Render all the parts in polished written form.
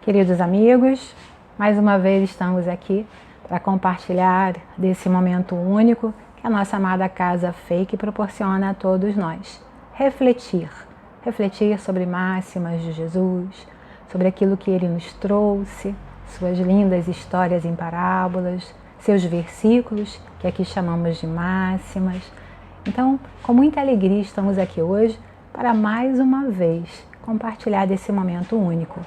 Queridos amigos, mais uma vez estamos aqui para compartilhar desse momento único que a nossa amada Casa Fake proporciona a todos nós. Refletir sobre máximas de Jesus, sobre aquilo que Ele nos trouxe, suas lindas histórias em parábolas, seus versículos, que aqui chamamos de máximas. Então, com muita alegria estamos aqui hoje para mais uma vez compartilhar desse momento único.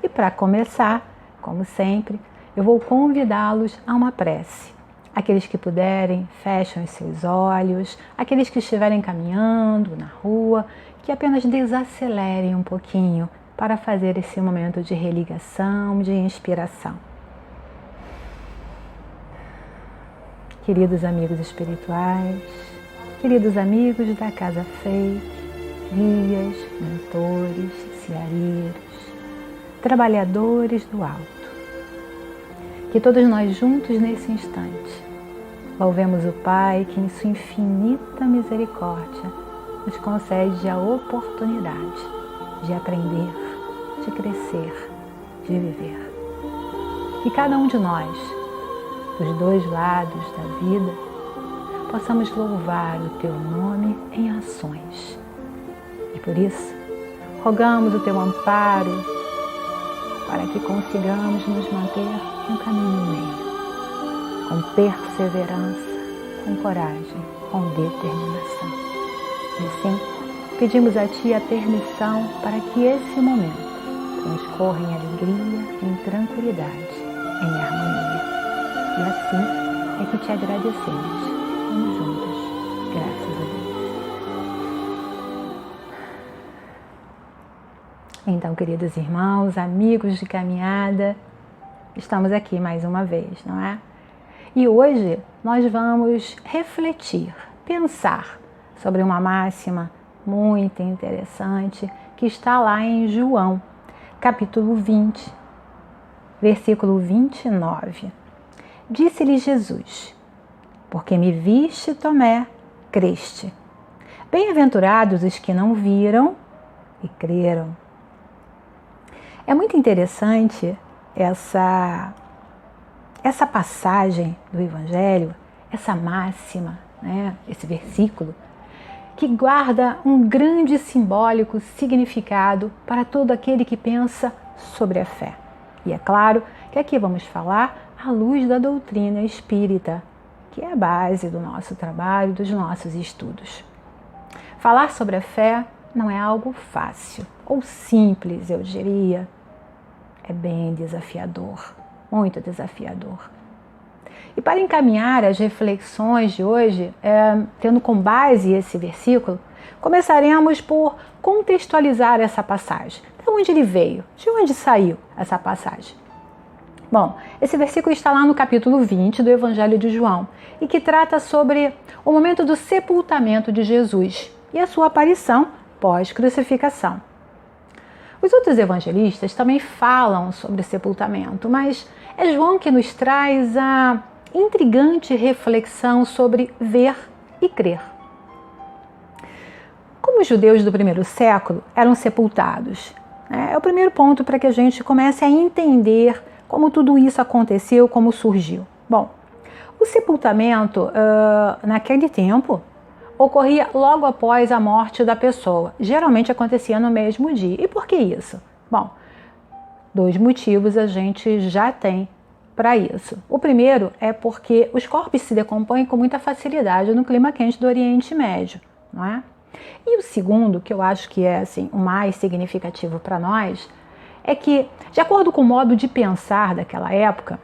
E para começar, como sempre, eu vou convidá-los a uma prece. Aqueles que puderem, fechem os seus olhos. Aqueles que estiverem caminhando na rua, que apenas desacelerem um pouquinho para fazer esse momento de religação, de inspiração. Queridos amigos espirituais, queridos amigos da Casa Fake, guias, mentores, ceareiros, trabalhadores do alto, que todos nós juntos nesse instante louvemos o Pai que em sua infinita misericórdia nos concede a oportunidade de aprender, de crescer, de viver. Que cada um de nós, dos dois lados da vida, possamos louvar o Teu nome em ações. E por isso, rogamos o Teu amparo para que consigamos nos manter no caminho meio, com perseverança, com coragem, com determinação. E assim, pedimos a Ti a permissão para que esse momento transcorra em alegria, em tranquilidade, em harmonia. E assim é que Te agradecemos. Vamos juntos, graças a Deus. Então, queridos irmãos, amigos de caminhada, estamos aqui mais uma vez, não é? E hoje nós vamos refletir, pensar sobre uma máxima muito interessante que está lá em João, capítulo 20, versículo 29. Disse-lhe Jesus: porque me viste, Tomé, creste. Bem-aventurados os que não viram e creram. É muito interessante essa passagem do Evangelho, essa máxima, né, esse versículo, que guarda um grande simbólico significado para todo aquele que pensa sobre a fé. E é claro que aqui vamos falar à luz da doutrina espírita, que é a base do nosso trabalho, dos nossos estudos. Falar sobre a fé não é algo fácil, ou simples, eu diria. É bem desafiador, muito desafiador. E para encaminhar as reflexões de hoje, tendo como base esse versículo, começaremos por contextualizar essa passagem. De onde ele veio? De onde saiu essa passagem? Bom, esse versículo está lá no capítulo 20 do Evangelho de João e que trata sobre o momento do sepultamento de Jesus e a sua aparição pós-crucificação. Os outros evangelistas também falam sobre o sepultamento, mas é João que nos traz a intrigante reflexão sobre ver e crer. Como os judeus do primeiro século eram sepultados, é o primeiro ponto para que a gente comece a entender como tudo isso aconteceu, como surgiu. Bom, o sepultamento naquele tempo ocorria logo após a morte da pessoa. Geralmente acontecia no mesmo dia. E por que isso? Bom, dois motivos a gente já tem para isso. O primeiro é porque os corpos se decompõem com muita facilidade no clima quente do Oriente Médio, não é? E o segundo, que eu acho que é assim, o mais significativo para nós, é que, de acordo com o modo de pensar daquela época,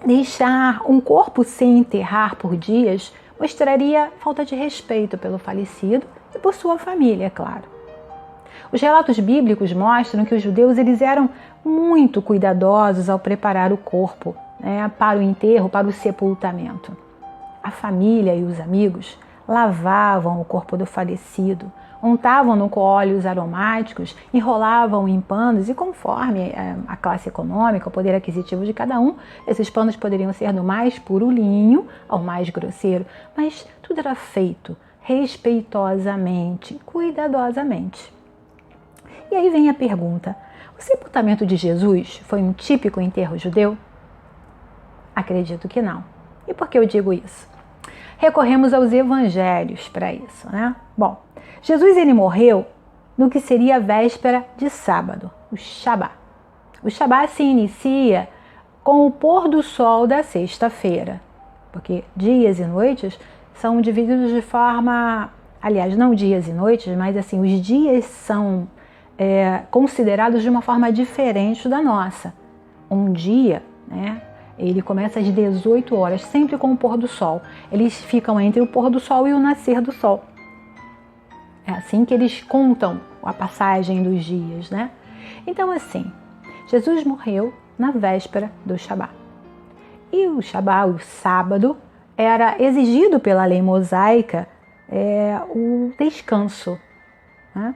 deixar um corpo sem enterrar por dias mostraria falta de respeito pelo falecido e por sua família, é claro. Os relatos bíblicos mostram que os judeus eles eram muito cuidadosos ao preparar o corpo, para o enterro, para o sepultamento. A família e os amigos lavavam o corpo do falecido, untavam-no com óleos aromáticos, enrolavam em panos e conforme a classe econômica, o poder aquisitivo de cada um, esses panos poderiam ser do mais puro linho ao mais grosseiro, mas tudo era feito respeitosamente, cuidadosamente. E aí vem a pergunta: O sepultamento de Jesus foi um típico enterro judeu? Acredito que não. E por que eu digo isso? Recorremos aos evangelhos para isso, né? Bom, Jesus ele morreu no que seria a véspera de sábado, o Shabá. O Shabá se inicia com o pôr do sol da sexta-feira, porque dias e noites são divididos de forma, aliás, não dias e noites, mas assim, os dias são considerados de uma forma diferente da nossa. Um dia, né, ele começa às 18 horas, sempre com o pôr do sol. Eles ficam entre o pôr do sol e o nascer do sol. É assim que eles contam a passagem dos dias, né? Então, assim, Jesus morreu na véspera do Shabá. E o Shabá, o sábado, era exigido pela lei mosaica o descanso, né?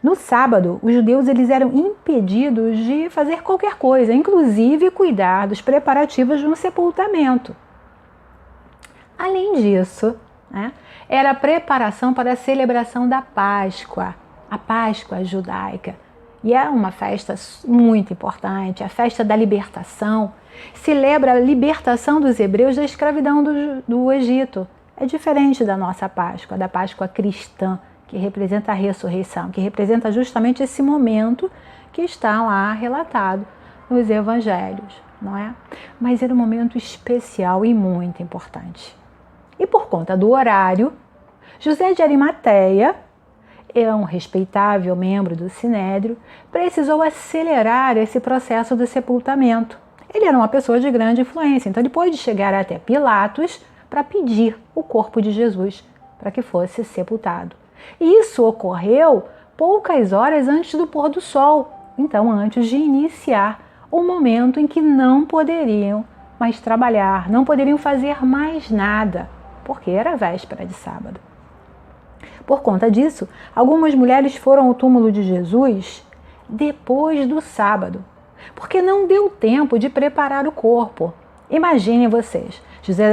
No sábado, os judeus eles eram impedidos de fazer qualquer coisa, inclusive cuidar dos preparativos de um sepultamento. Além disso, né, era a preparação para a celebração da Páscoa, a Páscoa judaica. E é uma festa muito importante, a festa da libertação. Celebra a libertação dos hebreus da escravidão do Egito. É diferente da nossa Páscoa, da Páscoa cristã, que representa a ressurreição, que representa justamente esse momento que está lá relatado nos evangelhos, não é? Mas era um momento especial e muito importante. E por conta do horário, José de Arimateia, um respeitável membro do Sinédrio, precisou acelerar esse processo do sepultamento. Ele era uma pessoa de grande influência, então ele pôde chegar até Pilatos para pedir o corpo de Jesus para que fosse sepultado. E isso ocorreu poucas horas antes do pôr do sol, então antes de iniciar o momento em que não poderiam mais trabalhar, não poderiam fazer mais nada, porque era véspera de sábado. Por conta disso, algumas mulheres foram ao túmulo de Jesus depois do sábado, porque não deu tempo de preparar o corpo. Imaginem vocês, José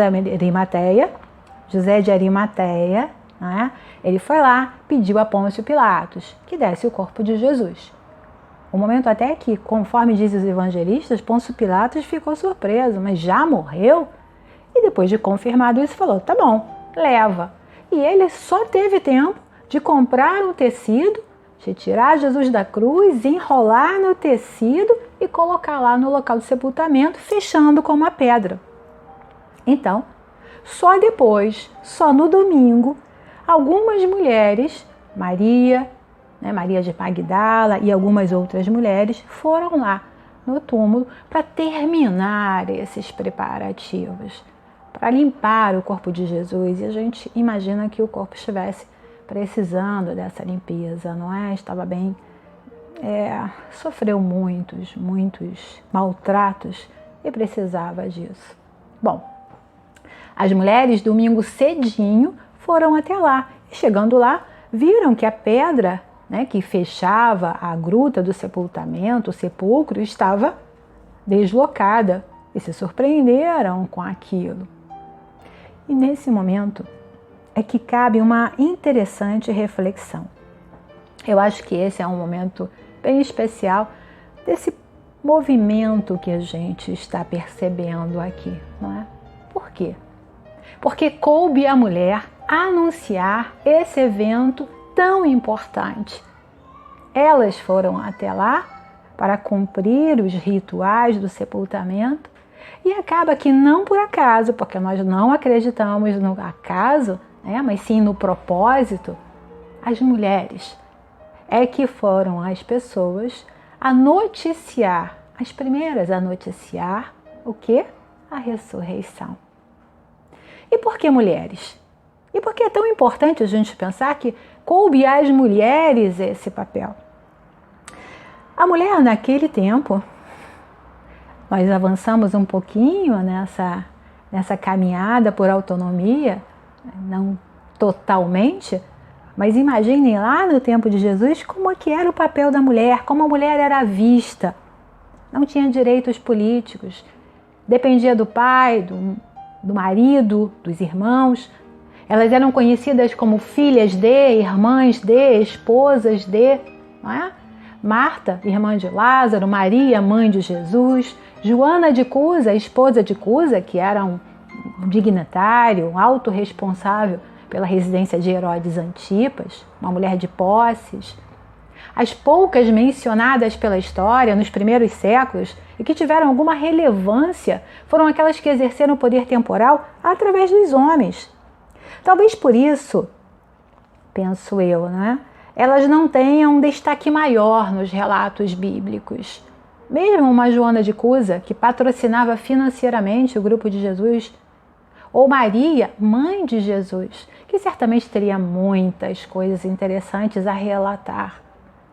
de Arimateia, né? Ele foi lá, pediu a Pôncio Pilatos que desse o corpo de Jesus. O momento até que, conforme dizem os evangelistas, Pôncio Pilatos ficou surpreso, mas já morreu? E depois de confirmado isso, falou, tá bom, leva. E ele só teve tempo de comprar um tecido, de tirar Jesus da cruz, enrolar no tecido e colocar lá no local do sepultamento, fechando com uma pedra. Então, só depois, só no domingo, algumas mulheres, Maria de Magdala e algumas outras mulheres, foram lá no túmulo para terminar esses preparativos, para limpar o corpo de Jesus. E a gente imagina que o corpo estivesse precisando dessa limpeza, não é? Estava bem, sofreu muitos maltratos e precisava disso. Bom, as mulheres, domingo cedinho, foram até lá. E chegando lá, viram que a pedra, né, que fechava a gruta do sepultamento, o sepulcro, estava deslocada. E se surpreenderam com aquilo. E nesse momento é que cabe uma interessante reflexão. Eu acho que esse é um momento bem especial desse movimento que a gente está percebendo aqui, não é? Por quê? Porque coube à mulher anunciar esse evento tão importante. Elas foram até lá para cumprir os rituais do sepultamento e acaba que não por acaso, porque nós não acreditamos no acaso, né, mas sim no propósito, as mulheres é que foram as pessoas a noticiar, as primeiras a noticiar o quê? A ressurreição. E por que mulheres? E por que é tão importante a gente pensar que coube às mulheres esse papel? A mulher naquele tempo, nós avançamos um pouquinho nessa caminhada por autonomia, não totalmente, mas imaginem lá no tempo de Jesus como que era o papel da mulher, como a mulher era vista. Não tinha direitos políticos, dependia do pai, do marido, dos irmãos. Elas eram conhecidas como filhas de, irmãs de, esposas de, não é? Marta, irmã de Lázaro, Maria, mãe de Jesus, Joana de Cusa, esposa de Cusa, que era um dignitário, um autorresponsável pela residência de Herodes Antipas, uma mulher de posses. As poucas mencionadas pela história nos primeiros séculos e que tiveram alguma relevância foram aquelas que exerceram poder temporal através dos homens. Talvez por isso, penso eu, né, elas não tenham um destaque maior nos relatos bíblicos. Mesmo uma Joana de Cusa, que patrocinava financeiramente o grupo de Jesus, ou Maria, mãe de Jesus, que certamente teria muitas coisas interessantes a relatar.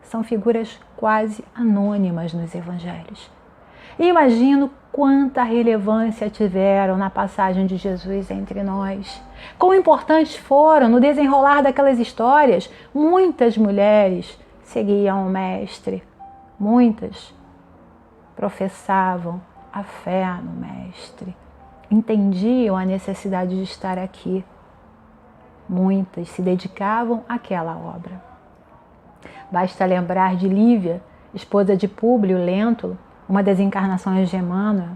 São figuras quase anônimas nos evangelhos. E imagino quanta relevância tiveram na passagem de Jesus entre nós. Quão importantes foram no desenrolar daquelas histórias. Muitas mulheres seguiam o Mestre. Muitas professavam a fé no Mestre. Entendiam a necessidade de estar aqui. Muitas se dedicavam àquela obra. Basta lembrar de Lívia, esposa de Públio Lentulus, uma das encarnações de Emmanuel,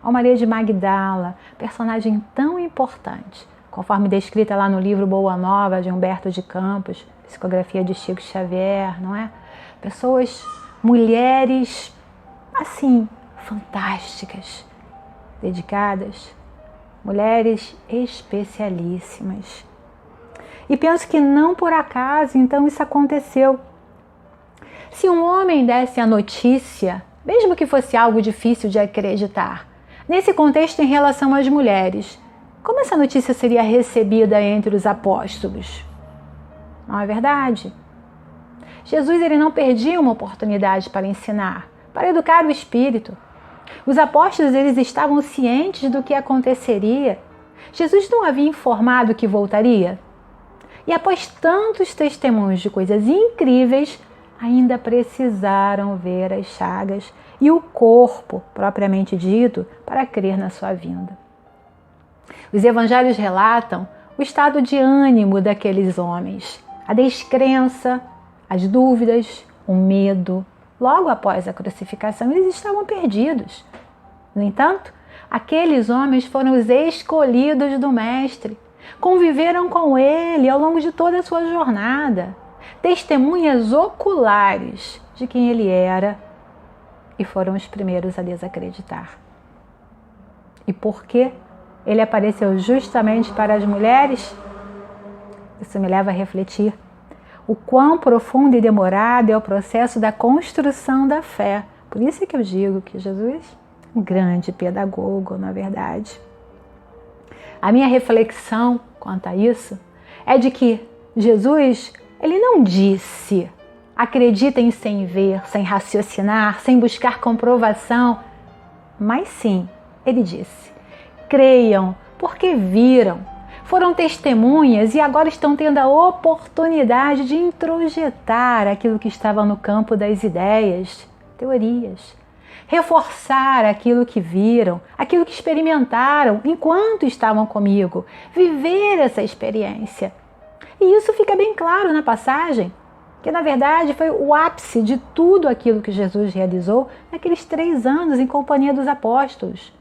ou Maria de Magdala, personagem tão importante, conforme descrita lá no livro Boa Nova, de Humberto de Campos, psicografia de Chico Xavier, não é? Pessoas, mulheres, assim, fantásticas, dedicadas, mulheres especialíssimas. E penso que não por acaso, então, isso aconteceu. Se um homem desse a notícia, mesmo que fosse algo difícil de acreditar, nesse contexto em relação às mulheres, como essa notícia seria recebida entre os apóstolos? Não é verdade? Jesus ele não perdia uma oportunidade para ensinar, para educar o espírito. Os apóstolos eles estavam cientes do que aconteceria. Jesus não havia informado que voltaria? E após tantos testemunhos de coisas incríveis, ainda precisaram ver as chagas e o corpo, propriamente dito, para crer na sua vinda. Os evangelhos relatam o estado de ânimo daqueles homens, a descrença, as dúvidas, o medo. Logo após a crucificação, eles estavam perdidos. No entanto, aqueles homens foram os escolhidos do Mestre, conviveram com ele ao longo de toda a sua jornada, testemunhas oculares de quem ele era e foram os primeiros a desacreditar. E por que ele apareceu justamente para as mulheres? Isso me leva a refletir o quão profundo e demorado é o processo da construção da fé. Por isso é que eu digo que Jesus é um grande pedagogo, na verdade. A minha reflexão quanto a isso é de que Jesus, ele não disse, acreditem sem ver, sem raciocinar, sem buscar comprovação, mas sim, ele disse, creiam porque viram, foram testemunhas e agora estão tendo a oportunidade de introjetar aquilo que estava no campo das ideias, teorias, reforçar aquilo que viram, aquilo que experimentaram enquanto estavam comigo, viver essa experiência. E isso fica bem claro na passagem, que na verdade foi o ápice de tudo aquilo que Jesus realizou naqueles 3 anos em companhia dos apóstolos.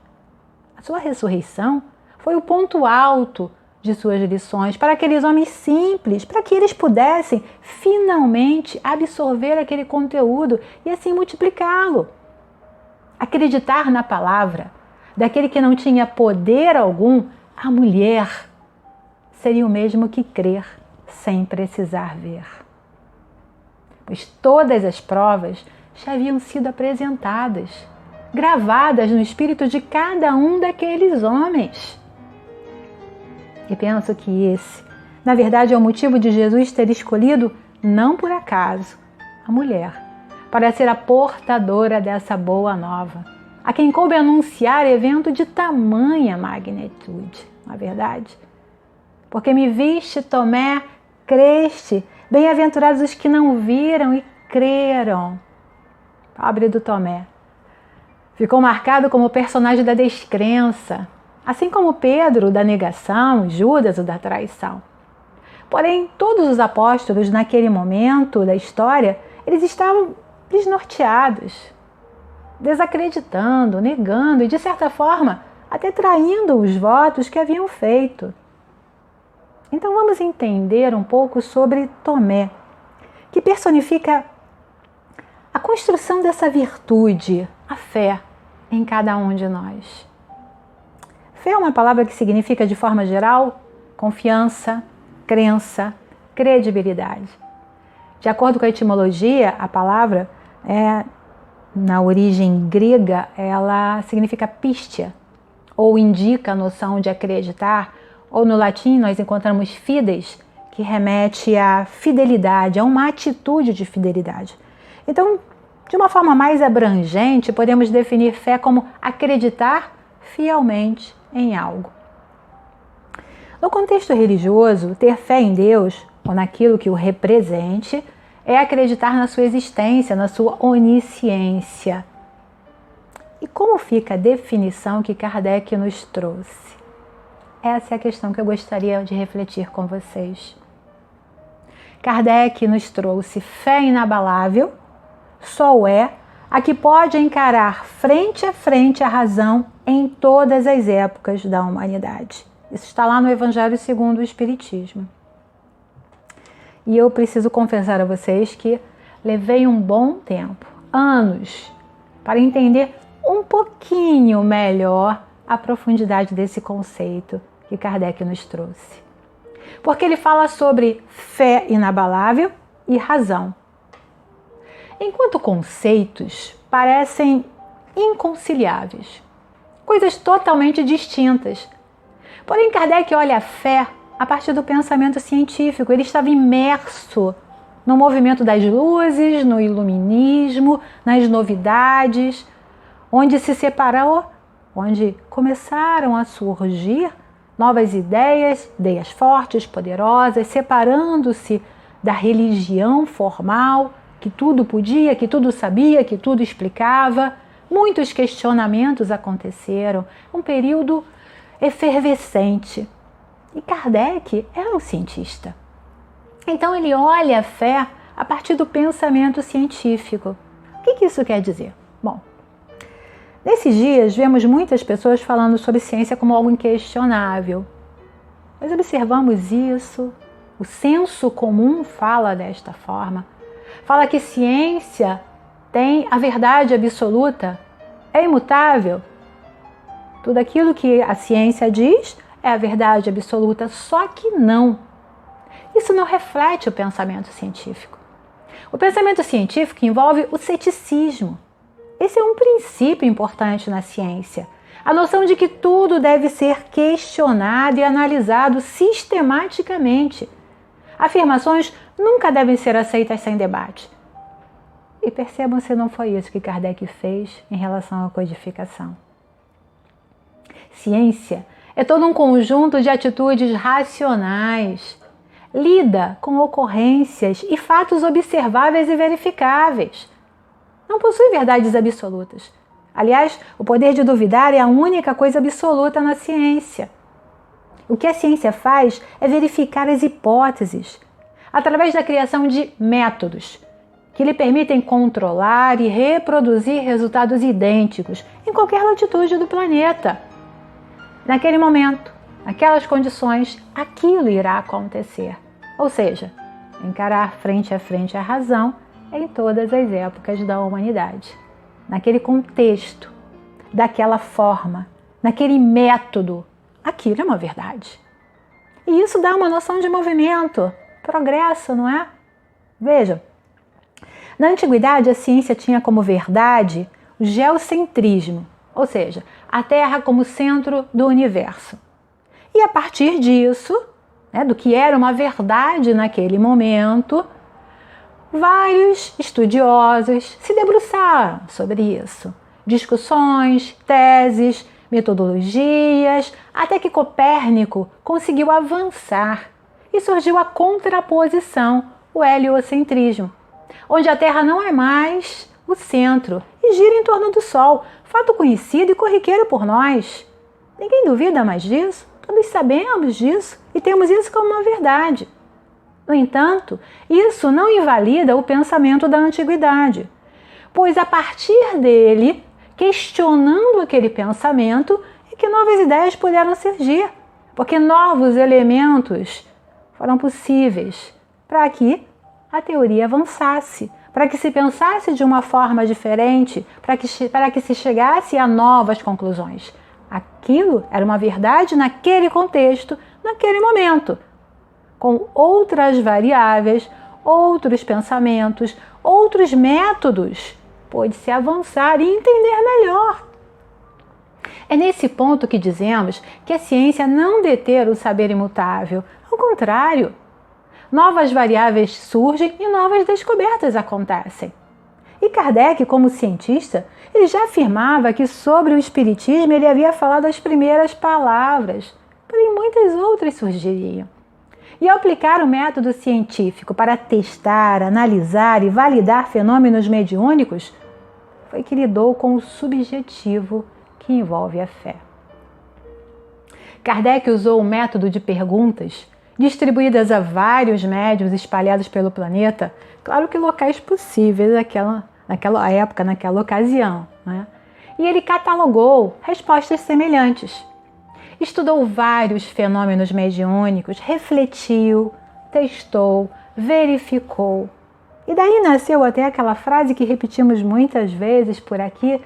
A sua ressurreição foi o ponto alto de suas lições para aqueles homens simples, para que eles pudessem finalmente absorver aquele conteúdo e assim multiplicá-lo. Acreditar na palavra daquele que não tinha poder algum, a mulher, seria o mesmo que crer sem precisar ver. Pois todas as provas já haviam sido apresentadas, gravadas no espírito de cada um daqueles homens. E penso que esse, na verdade, é o motivo de Jesus ter escolhido, não por acaso, a mulher, para ser a portadora dessa boa nova, a quem coube anunciar evento de tamanha magnitude, não é verdade? Porque me viste, Tomé, creste, bem-aventurados os que não viram e creram. Pobre do Tomé. Ficou marcado como personagem da descrença, assim como Pedro, da negação, Judas, o da traição. Porém, todos os apóstolos, naquele momento da história, eles estavam desnorteados, desacreditando, negando e, de certa forma, até traindo os votos que haviam feito. Então vamos entender um pouco sobre Tomé, que personifica a construção dessa virtude, a fé, em cada um de nós. Fé é uma palavra que significa, de forma geral, confiança, crença, credibilidade. De acordo com a etimologia, a palavra, na origem grega, ela significa pistia, ou indica a noção de acreditar, ou no latim nós encontramos fides, que remete à fidelidade, a uma atitude de fidelidade. Então, de uma forma mais abrangente, podemos definir fé como acreditar fielmente em algo. No contexto religioso, ter fé em Deus, ou naquilo que o represente, é acreditar na sua existência, na sua onisciência. E como fica a definição que Kardec nos trouxe? Essa é a questão que eu gostaria de refletir com vocês. Kardec nos trouxe fé inabalável, só é a que pode encarar frente a frente a razão em todas as épocas da humanidade. Isso está lá no Evangelho segundo o Espiritismo. E eu preciso confessar a vocês que levei um bom tempo, anos, para entender um pouquinho melhor a profundidade desse conceito que Kardec nos trouxe. Porque ele fala sobre fé inabalável e razão. Enquanto conceitos parecem inconciliáveis, coisas totalmente distintas. Porém, Kardec olha a fé a partir do pensamento científico. Ele estava imerso no movimento das luzes, no iluminismo, nas novidades, onde se separou, onde começaram a surgir novas ideias, ideias fortes, poderosas, separando-se da religião formal, que tudo podia, que tudo sabia, que tudo explicava. Muitos questionamentos aconteceram, um período efervescente. E Kardec era um cientista. Então ele olha a fé a partir do pensamento científico. O que isso quer dizer? Bom, nesses dias vemos muitas pessoas falando sobre ciência como algo inquestionável. Nós observamos isso, o senso comum fala desta forma. Fala que ciência tem a verdade absoluta, é imutável. Tudo aquilo que a ciência diz é a verdade absoluta, só que não. Isso não reflete o pensamento científico. O pensamento científico envolve o ceticismo. Esse é um princípio importante na ciência. A noção de que tudo deve ser questionado e analisado sistematicamente. Afirmações nunca devem ser aceitas sem debate. E percebam se não foi isso que Kardec fez em relação à codificação. Ciência é todo um conjunto de atitudes racionais. Lida com ocorrências e fatos observáveis e verificáveis. Não possui verdades absolutas. Aliás, o poder de duvidar é a única coisa absoluta na ciência. O que a ciência faz é verificar as hipóteses, através da criação de métodos, que lhe permitem controlar e reproduzir resultados idênticos em qualquer latitude do planeta. Naquele momento, naquelas condições, aquilo irá acontecer. Ou seja, encarar frente a frente a razão em todas as épocas da humanidade. Naquele contexto, daquela forma, naquele método, aquilo é uma verdade. E isso dá uma noção de movimento, progresso, não é? Veja, na antiguidade a ciência tinha como verdade o geocentrismo, ou seja, a Terra como centro do universo. E a partir disso, do que era uma verdade naquele momento, vários estudiosos se debruçaram sobre isso. Discussões, teses, metodologias, até que Copérnico conseguiu avançar e surgiu a contraposição, o heliocentrismo, onde a Terra não é mais o centro e gira em torno do Sol, fato conhecido e corriqueiro por nós. Ninguém duvida mais disso, todos sabemos disso e temos isso como uma verdade. No entanto, isso não invalida o pensamento da antiguidade, pois a partir dele, questionando aquele pensamento, é que novas ideias puderam surgir, porque novos elementos foram possíveis para que a teoria avançasse, para que se pensasse de uma forma diferente, para que se chegasse a novas conclusões. Aquilo era uma verdade naquele contexto, naquele momento, com outras variáveis, outros pensamentos, outros métodos, pôde-se avançar e entender melhor. É nesse ponto que dizemos que a ciência não detém o saber imutável, ao contrário. Novas variáveis surgem e novas descobertas acontecem. E Kardec, como cientista, ele já afirmava que sobre o espiritismo ele havia falado as primeiras palavras, porém muitas outras surgiriam. E ao aplicar o método científico para testar, analisar e validar fenômenos mediúnicos, foi que lidou com o subjetivo que envolve a fé. Kardec usou o método de perguntas distribuídas a vários médiuns espalhados pelo planeta, claro que locais possíveis naquela época, naquela ocasião, né? E ele catalogou respostas semelhantes. Estudou vários fenômenos mediúnicos, refletiu, testou, verificou. E daí nasceu até aquela frase que repetimos muitas vezes por aqui: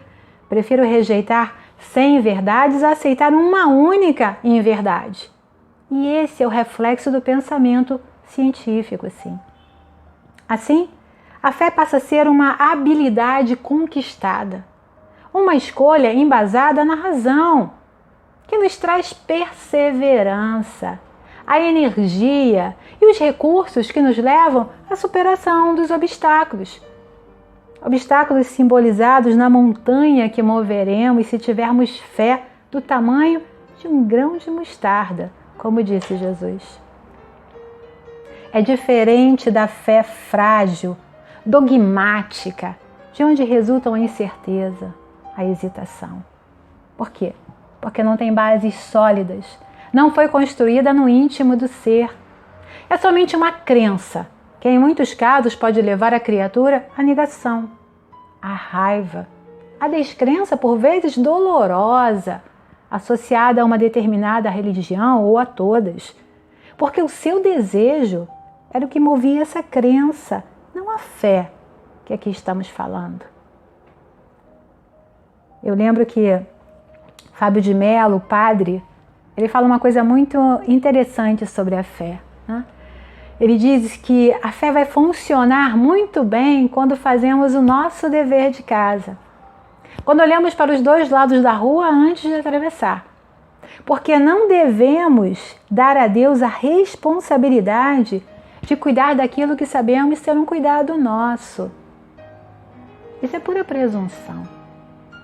prefiro rejeitar 100 verdades a aceitar uma única inverdade. E esse é o reflexo do pensamento científico, sim. Assim, a fé passa a ser uma habilidade conquistada, uma escolha embasada na razão, que nos traz perseverança, a energia e os recursos que nos levam à superação dos obstáculos. Obstáculos simbolizados na montanha que moveremos se tivermos fé do tamanho de um grão de mostarda, como disse Jesus. É diferente da fé frágil, dogmática, de onde resultam a incerteza, a hesitação. Por quê? Porque não tem bases sólidas, não foi construída no íntimo do ser. É somente uma crença, que em muitos casos pode levar a criatura à negação, à raiva, à descrença por vezes dolorosa, associada a uma determinada religião ou a todas, porque o seu desejo era o que movia essa crença, não a fé que aqui estamos falando. Eu lembro que Fábio de Mello, padre, ele fala uma coisa muito interessante sobre a fé, né? Ele diz que a fé vai funcionar muito bem quando fazemos o nosso dever de casa, quando olhamos para os dois lados da rua antes de atravessar, porque não devemos dar a Deus a responsabilidade de cuidar daquilo que sabemos ser um cuidado nosso. Isso é pura presunção.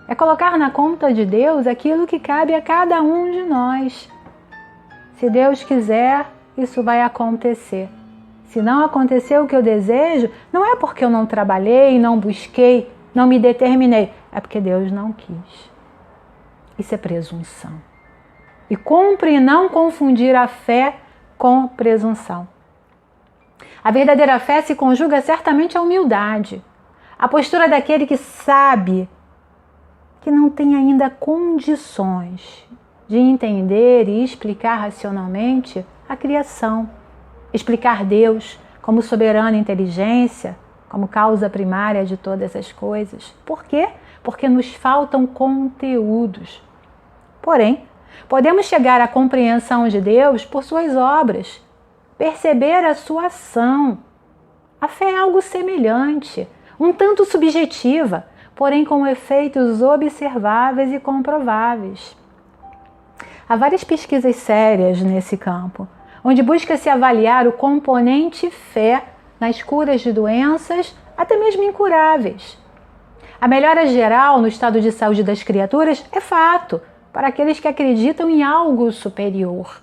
É colocar na conta de Deus aquilo que cabe a cada um de nós. Se Deus quiser, isso vai acontecer. Se não acontecer o que eu desejo, não é porque eu não trabalhei, não busquei, não me determinei. É porque Deus não quis. Isso é presunção. E cumpre não confundir a fé com presunção. A verdadeira fé se conjuga certamente à humildade, a postura daquele que sabe que não tem ainda condições de entender e explicar racionalmente a criação, explicar Deus como soberana inteligência, como causa primária de todas as coisas. Por quê? Porque nos faltam conteúdos. Porém, podemos chegar à compreensão de Deus por suas obras, perceber a sua ação. A fé é algo semelhante, um tanto subjetiva, porém com efeitos observáveis e comprováveis. Há várias pesquisas sérias nesse campo, onde busca-se avaliar o componente fé nas curas de doenças, até mesmo incuráveis. A melhora geral no estado de saúde das criaturas é fato para aqueles que acreditam em algo superior,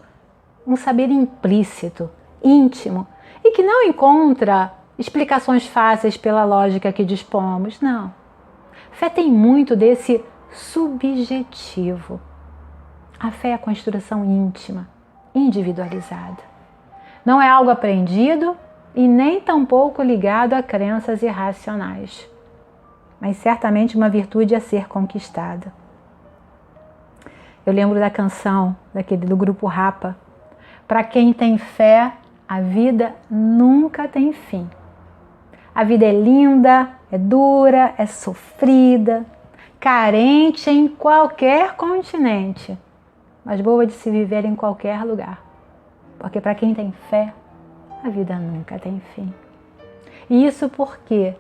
um saber implícito, íntimo, e que não encontra explicações fáceis pela lógica que dispomos, não. Fé tem muito desse subjetivo. A fé é a construção íntima, individualizada. Não é algo aprendido e nem tampouco ligado a crenças irracionais. mas certamente uma virtude a ser conquistada. Eu lembro da canção do grupo Rapa: para quem tem fé, a vida nunca tem fim. A vida é linda, é dura, é sofrida, carente em qualquer continente, mas boa de se viver em qualquer lugar. Porque para quem tem fé, a vida nunca tem fim. E isso por quê?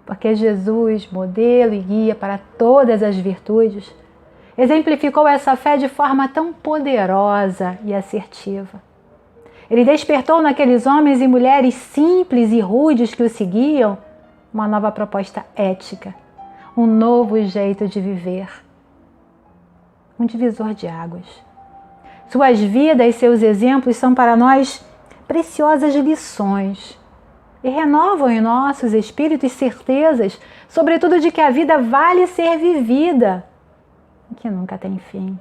Porque Jesus, modelo e guia para todas as virtudes, exemplificou essa fé de forma tão poderosa e assertiva. Ele despertou naqueles homens e mulheres simples e rudes que o seguiam uma nova proposta ética, um novo jeito de viver, um divisor de águas. Suas vidas e seus exemplos são para nós preciosas lições e renovam em nossos espíritos certezas, sobretudo de que a vida vale ser vivida e que nunca tem fim.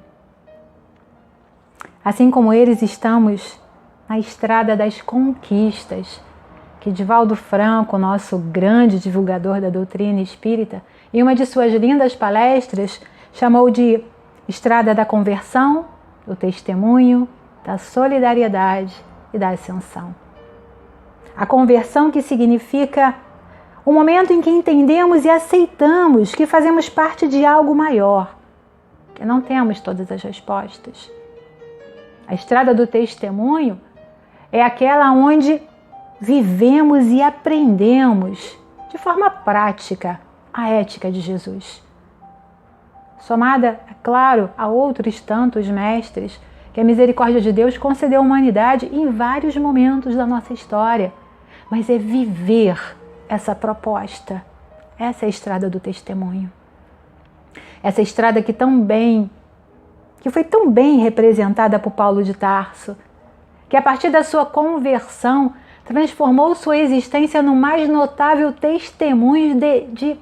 Assim como eles, estamos na estrada das conquistas, que Divaldo Franco, nosso grande divulgador da doutrina espírita, em uma de suas lindas palestras, chamou de estrada da conversão, do testemunho, da solidariedade e da ascensão. A conversão, que significa o momento em que entendemos e aceitamos que fazemos parte de algo maior, que não temos todas as respostas. A estrada do testemunho é aquela onde vivemos e aprendemos de forma prática a ética de Jesus. Somada, é claro, a outros tantos mestres que a misericórdia de Deus concedeu à humanidade em vários momentos da nossa história. Mas é viver essa proposta, essa é a estrada do testemunho. Essa estrada que foi tão bem representada por Paulo de Tarso, que a partir da sua conversão transformou sua existência no mais notável testemunho de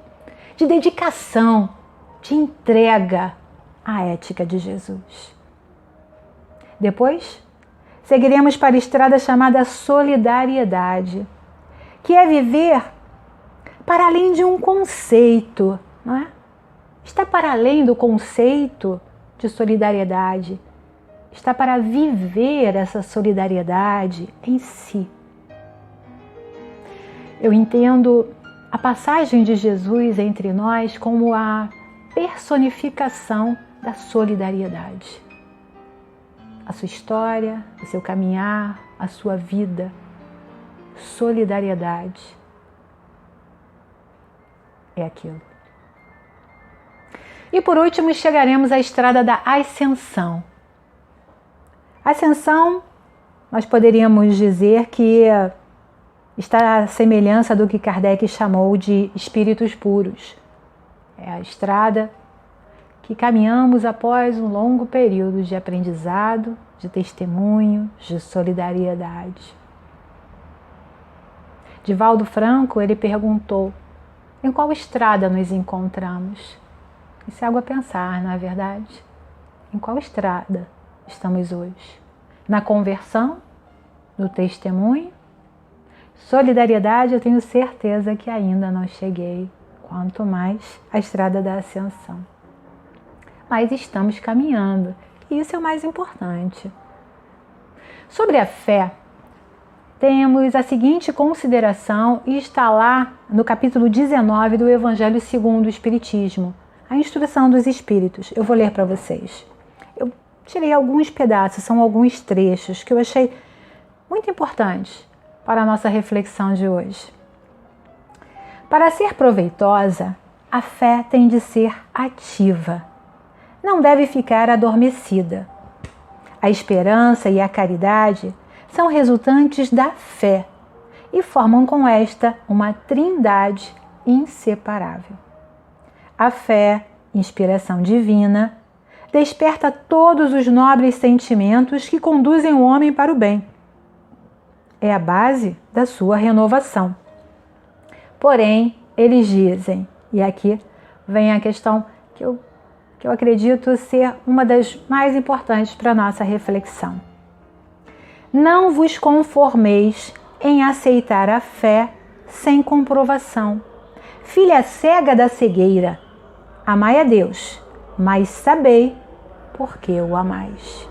dedicação, de entrega à ética de Jesus. Depois, seguiremos para a estrada chamada solidariedade, que é viver para além de um conceito, não é? Está para além do conceito de solidariedade. Está para viver essa solidariedade em si. Eu entendo a passagem de Jesus entre nós como a personificação da solidariedade. A sua história, o seu caminhar, a sua vida. Solidariedade é aquilo. E por último, chegaremos à estrada da ascensão. Ascensão, nós poderíamos dizer que está à semelhança do que Kardec chamou de espíritos puros. É a estrada que caminhamos após um longo período de aprendizado, de testemunho, de solidariedade. Divaldo Franco, ele perguntou: em qual estrada nos encontramos? Isso é algo a pensar, não é verdade? Em qual estrada estamos hoje? Na conversão? No testemunho? Solidariedade, eu tenho certeza que ainda não cheguei, quanto mais a estrada da ascensão. Mas estamos caminhando, e isso é o mais importante. Sobre a fé, temos a seguinte consideração, e está lá no capítulo 19 do Evangelho segundo o Espiritismo, a instrução dos Espíritos. Eu vou ler para vocês. Eu tirei alguns pedaços, são alguns trechos que eu achei muito importantes para a nossa reflexão de hoje. Para ser proveitosa, a fé tem de ser ativa. Não deve ficar adormecida. A esperança e a caridade são resultantes da fé e formam com esta uma trindade inseparável. A fé, inspiração divina, desperta todos os nobres sentimentos que conduzem o homem para o bem. É a base da sua renovação. Porém, eles dizem, e aqui vem a questão que eu acredito ser uma das mais importantes para a nossa reflexão. Não vos conformeis em aceitar a fé sem comprovação. filha cega da cegueira. Amai a Deus, mas sabei por que o amais.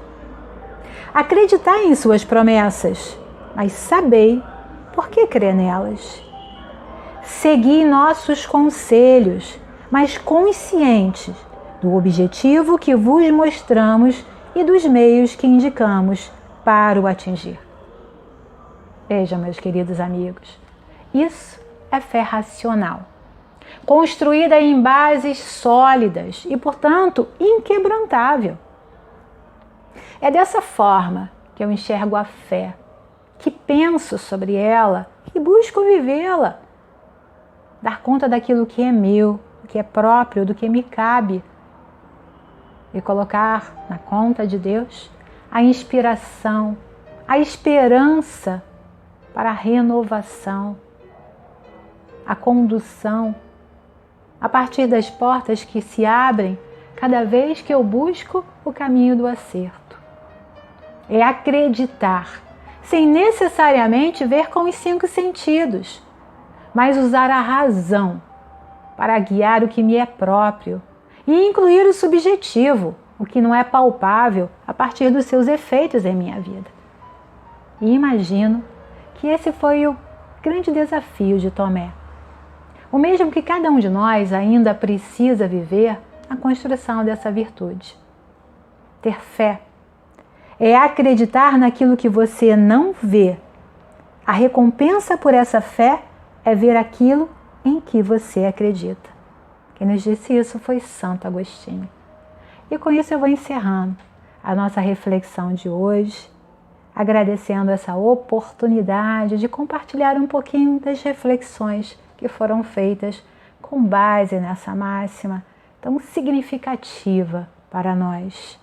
Acreditai em suas promessas, mas sabei por que crer nelas. Segui nossos conselhos, mas conscientes do objetivo que vos mostramos e dos meios que indicamos para o atingir. Vejam, meus queridos amigos, isso é fé racional, construída em bases sólidas e, portanto, inquebrantável. É dessa forma que eu enxergo a fé, que penso sobre ela e busco vivê-la. Dar conta daquilo que é meu, do que é próprio, do que me cabe. E colocar na conta de Deus a inspiração, a esperança para a renovação, a condução, a partir das portas que se abrem cada vez que eu busco o caminho do acerto. É acreditar, sem necessariamente ver com os 5 sentidos, mas usar a razão para guiar o que me é próprio e incluir o subjetivo, o que não é palpável, a partir dos seus efeitos em minha vida. E imagino que esse foi o grande desafio de Tomé. O mesmo que cada um de nós ainda precisa viver a construção dessa virtude. Ter fé é acreditar naquilo que você não vê. A recompensa por essa fé é ver aquilo em que você acredita. Quem nos disse isso foi Santo Agostinho. E com isso eu vou encerrando a nossa reflexão de hoje, agradecendo essa oportunidade de compartilhar um pouquinho das reflexões que foram feitas com base nessa máxima tão significativa para nós.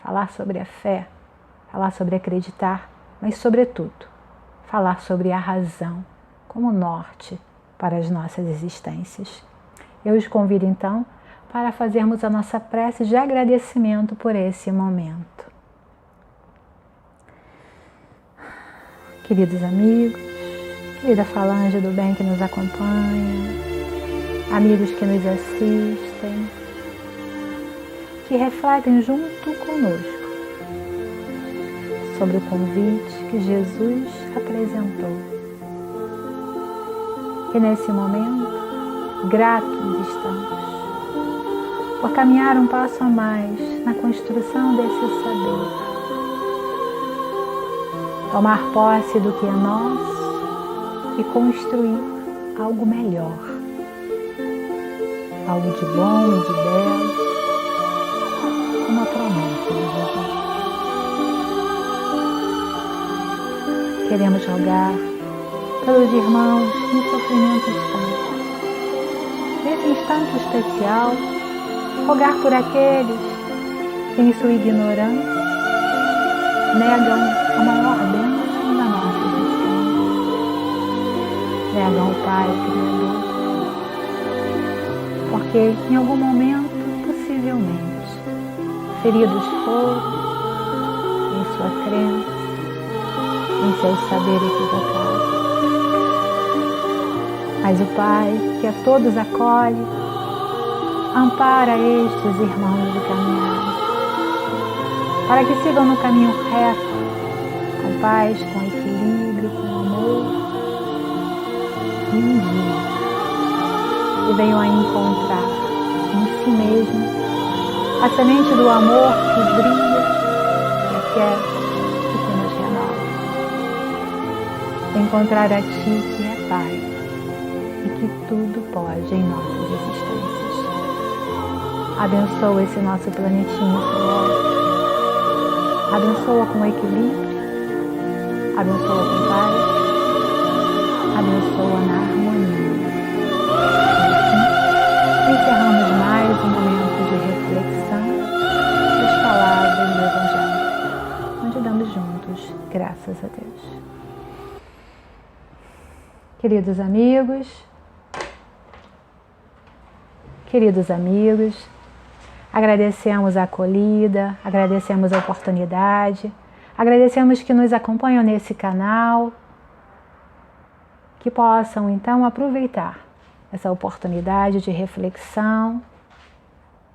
Falar sobre a fé, falar sobre acreditar, mas sobretudo, falar sobre a razão como norte para as nossas existências. Eu os convido então para fazermos a nossa prece de agradecimento por esse momento. Queridos amigos, querida falange do bem que nos acompanha, amigos que nos assistem, que refletem junto conosco sobre o convite que Jesus apresentou. E nesse momento, gratos estamos por caminhar um passo a mais na construção desse saber. Tomar posse do que é nosso e construir algo melhor, algo de bom e de belo, como a promessa de Jesus. Queremos rogar pelos irmãos em sofrimento instante. Nesse instante especial, rogar por aqueles que em sua ignorância negam a maior bênção da nossa existência. Negam o Pai Criador. Porque em algum momento, possivelmente, feridos foram em sua crença, em seu saber equivocado. Mas o Pai, que a todos acolhe, ampara estes irmãos de caminhada, para que sigam no caminho reto, com paz, com equilíbrio, com amor, e um dia que venham a encontrar em si mesmo a semente do amor que brilha, que aquece e que nos renova. Encontrar a Ti que é Pai e que tudo pode em nossas existências. Abençoa esse nosso planetinho celeste. Abençoa com equilíbrio, abençoa com paz, abençoa na harmonia. E assim, encerramos mais um momento de reflexão das palavras do Evangelho, onde damos juntos graças a Deus. Queridos amigos, agradecemos a acolhida, agradecemos a oportunidade, agradecemos que nos acompanham nesse canal, que possam então aproveitar essa oportunidade de reflexão,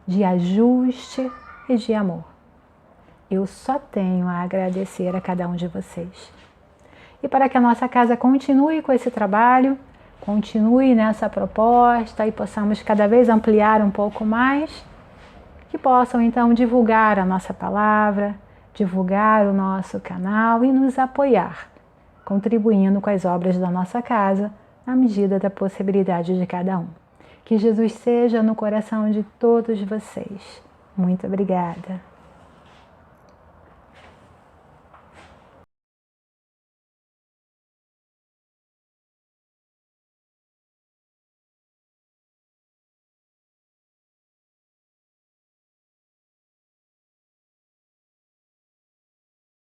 de ajuste e de amor. Eu só tenho a agradecer a cada um de vocês. E para que a nossa casa continue com esse trabalho, continue nessa proposta e possamos cada vez ampliar um pouco mais, que possam então divulgar a nossa palavra, divulgar o nosso canal e nos apoiar, contribuindo com as obras da nossa casa, na medida da possibilidade de cada um. Que Jesus seja no coração de todos vocês. Muito obrigada.